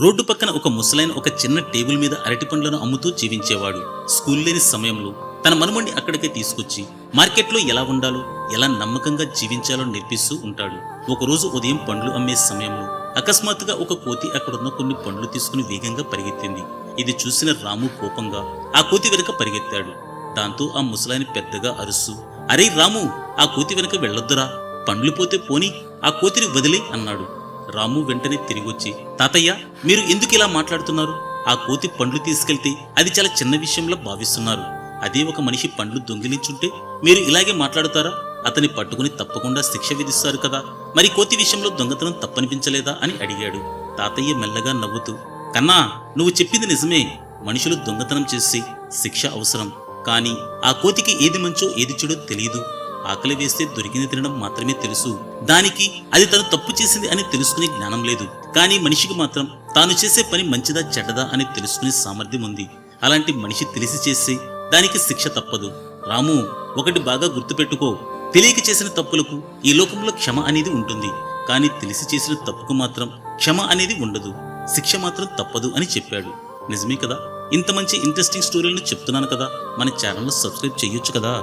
Road పక్కన ఒక ముసలైన ఒక చిన్న టేబుల్ మీద అరటి పండ్లను అమ్ముతూ జీవించేవాడు. స్కూల్ లేని సమయంలో తన మనుమణ్ణి అక్కడికే తీసుకొచ్చి మార్కెట్లో ఎలా ఉండాలో, ఎలా నమ్మకంగా జీవించాలో నేర్పిస్తూ ఉంటాడు. ఒకరోజు ఉదయం పండ్లు అమ్మే సమయంలో అకస్మాత్తుగా ఒక కోతి అక్కడున్న కొన్ని పండ్లు తీసుకుని వేగంగా పరిగెత్తింది. ఇది చూసిన రాము కోపంగా ఆ కోతి వెనుక పరిగెత్తాడు. దాంతో ఆ ముసలాయన పెద్దగా అరుస్తూ, అరే రాము, ఆ కోతి వెనుక వెళ్ళొద్దురా, పండ్లు పోతే పోని, ఆ కోతిని వదిలే అన్నాడు. రాము వెంటనే తిరిగొచ్చి, తాతయ్య, మీరు ఎందుకు ఇలా మాట్లాడుతున్నారు? ఆ కోతి పండ్లు తీసుకెళ్తే అది చాలా చిన్న విషయంలో భావిస్తున్నారు. అదే ఒక మనిషి పండ్లు దొంగిలించుంటే మీరు ఇలాగే మాట్లాడుతారా? అతని పట్టుకుని తప్పకుండా శిక్ష విధిస్తారు కదా. మరి కోతి విషయంలో దొంగతనం తప్పనిపించలేదా అని అడిగాడు. తాతయ్య మెల్లగా నవ్వుతూ, కన్నా, నువ్వు చెప్పింది నిజమే. మనుషులు దొంగతనం చేసి శిక్ష అవసరం. కానీ ఆ కోతికి ఏది మంచో ఏది చెడో తెలియదు. ఆకలి వేస్తే దొరికింది తినడం మాత్రమే తెలుసు. దానికి అది తను తప్పు చేసింది అని తెలుసుకునే జ్ఞానం లేదు. కానీ మనిషికి మాత్రం తాను చేసే పని మంచిదా చెడ్డదా అని తెలుసుకునే సామర్థ్యం ఉంది. అలాంటి మనిషి తెలిసి చేస్తే దానికి శిక్ష తప్పదు. రాము, ఒకటి బాగా గుర్తుపెట్టుకో, తెలియక చేసిన తప్పులకు ఈ లోకంలో క్షమ అనేది ఉంటుంది. కానీ తెలిసి చేసిన తప్పుకు మాత్రం క్షమ అనేది ఉండదు, శిక్ష మాత్రం తప్పదు అని చెప్పాడు. నిజమే కదా? ఇంత మంచి ఇంట్రెస్టింగ్ స్టోరీలను చెప్తున్నాను కదా, మన ఛానల్ను సబ్స్క్రైబ్ చేయొచ్చు కదా.